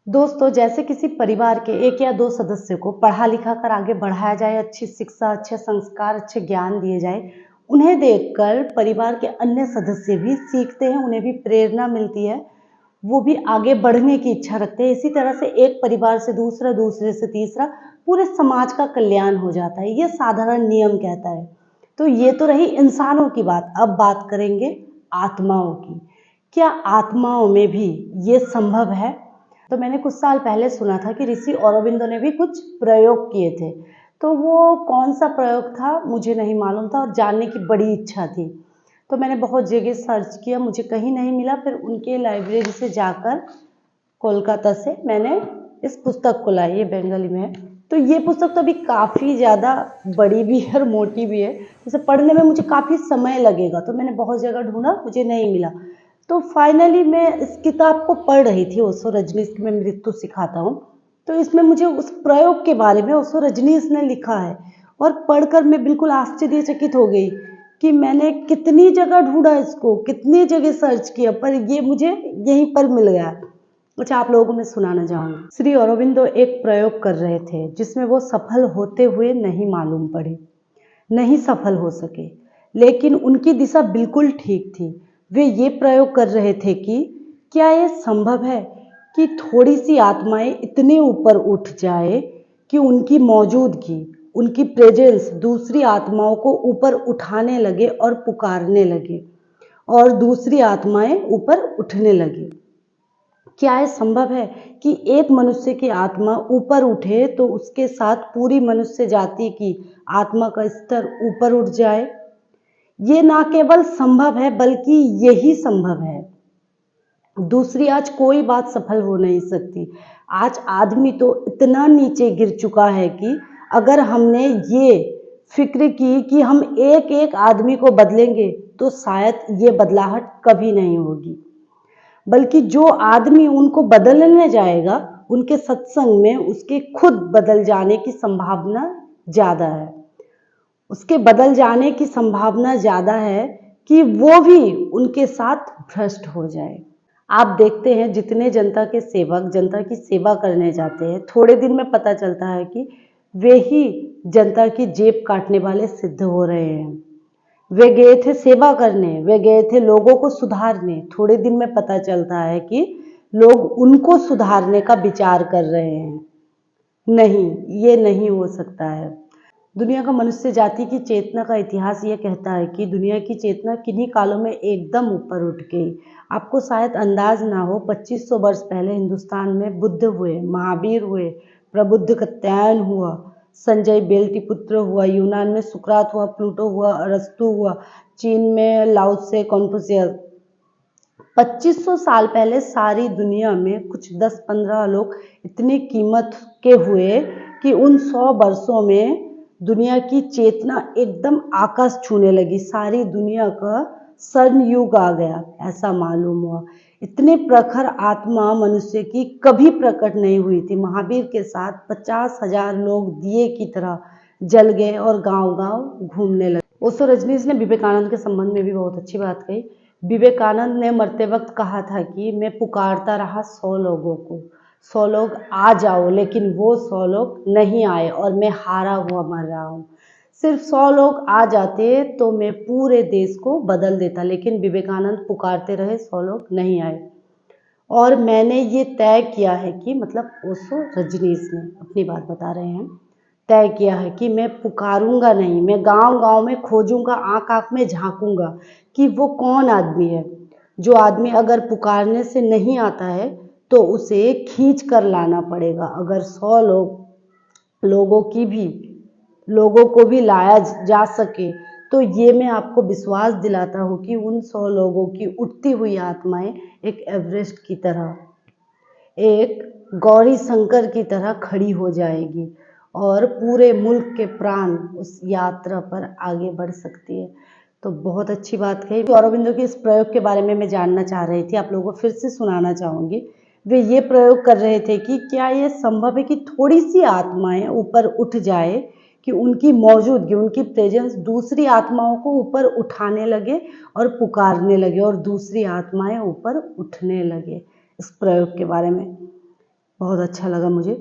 दोस्तों, जैसे किसी परिवार के 1 या 2 सदस्य को पढ़ा लिखा कर आगे बढ़ाया जाए, अच्छी शिक्षा, अच्छे संस्कार, अच्छे ज्ञान दिए जाए, उन्हें देखकर परिवार के अन्य सदस्य भी सीखते हैं, उन्हें भी प्रेरणा मिलती है, वो भी आगे बढ़ने की इच्छा रखते हैं। इसी तरह से एक परिवार से दूसरा, दूसरे से तीसरा, पूरे समाज का कल्याण हो जाता है। ये साधारण नियम कहता है। तो ये तो रही इंसानों की बात। अब बात करेंगे आत्माओं की। क्या आत्माओं में भी ये संभव है? तो मैंने कुछ साल पहले सुना था कि ऋषि औरोबिंदो ने भी कुछ प्रयोग किए थे। तो वो कौन सा प्रयोग था मुझे नहीं मालूम था और जानने की बड़ी इच्छा थी। तो मैंने बहुत जगह सर्च किया, मुझे कहीं नहीं मिला। फिर उनके लाइब्रेरी से जाकर कोलकाता से मैंने इस पुस्तक को लाई, ये बंगाली में है। तो ये पुस्तक तो अभी काफ़ी ज़्यादा बड़ी भी है और मोटी भी है, इसे पढ़ने में मुझे काफ़ी समय लगेगा। तो मैंने बहुत जगह ढूंढा, मुझे नहीं मिला। तो फाइनली मैं इस किताब को पढ़ रही थी, ओशो रजनीश की मैं मृत्यु सिखाता हूँ। तो इसमें मुझे उस प्रयोग के बारे में ओशो रजनीश ने लिखा है और पढ़कर मैं बिल्कुल आश्चर्यचकित हो गई कि मैंने कितनी जगह ढूंढा इसको, कितनी जगह सर्च किया, पर ये मुझे यहीं पर मिल गया। अच्छा, आप लोगों को मैं सुनाना चाहूँगी। श्री अरबिंदो एक प्रयोग कर रहे थे जिसमें वो सफल होते हुए नहीं मालूम पड़े, नहीं सफल हो सके, लेकिन उनकी दिशा बिल्कुल ठीक थी। वे ये प्रयोग कर रहे थे कि क्या ये संभव है कि थोड़ी सी आत्माएं इतने ऊपर उठ जाए कि उनकी मौजूदगी, उनकी प्रेजेंस दूसरी आत्माओं को ऊपर उठाने लगे और पुकारने लगे और दूसरी आत्माएं ऊपर उठने लगे। क्या ये संभव है कि एक मनुष्य की आत्मा ऊपर उठे तो उसके साथ पूरी मनुष्य जाति की आत्मा का स्तर ऊपर उठ जाए? ये ना केवल संभव है बल्कि यही संभव है। दूसरी आज कोई बात सफल हो नहीं सकती। आज आदमी तो इतना नीचे गिर चुका है कि अगर हमने ये फिक्र की कि हम एक एक आदमी को बदलेंगे तो शायद ये बदलाहट कभी नहीं होगी, बल्कि जो आदमी उनको बदलने जाएगा उनके सत्संग में उसके खुद बदल जाने की संभावना ज़्यादा है। उसके बदल जाने की संभावना ज़्यादा है कि वो भी उनके साथ भ्रष्ट हो जाए। आप देखते हैं जितने जनता के सेवक जनता की सेवा करने जाते हैं, थोड़े दिन में पता चलता है कि वे ही जनता की जेब काटने वाले सिद्ध हो रहे हैं। वे गए थे सेवा करने, वे गए थे लोगों को सुधारने, थोड़े दिन में पता चलता है कि लोग उनको सुधारने का विचार कर रहे हैं। नहीं, ये नहीं हो सकता है। दुनिया का मनुष्य जाति की चेतना का इतिहास ये कहता है कि दुनिया की चेतना किन्हीं कालों में एकदम ऊपर उठ गई। आपको शायद अंदाज ना हो, 2500 वर्ष पहले हिंदुस्तान में बुद्ध हुए, महावीर हुए, प्रबुद्ध कात्यायन हुआ, संजय बेल्टिपुत्र हुआ, यूनान में सुकरात हुआ, प्लूटो हुआ, अरस्तु हुआ, चीन में लाओ त्से, कन्फ्यूशियस। 2500 साल पहले सारी दुनिया में कुछ 10-15 लोग इतनी कीमत के हुए कि उन 100 वर्षों में दुनिया की चेतना एकदम आकाश छूने लगी। सारी दुनिया का स्वर्ण युग आ गया, ऐसा मालूम हुआ। इतने प्रखर आत्मा मनुष्य की कभी प्रकट नहीं हुई थी। महावीर के साथ 50,000 लोग दिए की तरह जल गए और गांव-गांव घूमने लगे। ओशो रजनीश ने विवेकानंद के संबंध में भी बहुत अच्छी बात कही। विवेकानंद ने मरते वक्त कहा था कि मैं पुकारता रहा 100 लोगों को, 100 लोग आ जाओ, लेकिन वो 100 लोग नहीं आए और मैं हारा हुआ मर रहा हूँ। सिर्फ 100 लोग आ जाते तो मैं पूरे देश को बदल देता, लेकिन विवेकानंद पुकारते रहे, 100 लोग नहीं आए। और मैंने ये तय किया है कि, मतलब ओशो रजनीश ने अपनी बात बता रहे हैं, तय किया है कि मैं पुकारूंगा नहीं, मैं गांव-गांव में खोजूंगा, आँख-आँख में झांकूंगा कि वो कौन आदमी है। जो आदमी अगर पुकारने से नहीं आता है तो उसे खींच कर लाना पड़ेगा। अगर 100 लोगों को भी लाया जा सके तो ये मैं आपको विश्वास दिलाता हूँ कि उन 100 लोगों की उठती हुई आत्माएं एक एवरेस्ट की तरह, एक गौरी शंकर की तरह खड़ी हो जाएगी और पूरे मुल्क के प्राण उस यात्रा पर आगे बढ़ सकती है। तो बहुत अच्छी बात कही। औरोबिंदो के इस प्रयोग के बारे में मैं जानना चाह रही थी, आप लोगों को फिर से सुनाना चाहूँगी। वे ये प्रयोग कर रहे थे कि क्या ये संभव है कि थोड़ी सी आत्माएं ऊपर उठ जाए कि उनकी मौजूदगी, उनकी प्रेजेंस दूसरी आत्माओं को ऊपर उठाने लगे और पुकारने लगे और दूसरी आत्माएं ऊपर उठने लगे। इस प्रयोग के बारे में बहुत अच्छा लगा मुझे।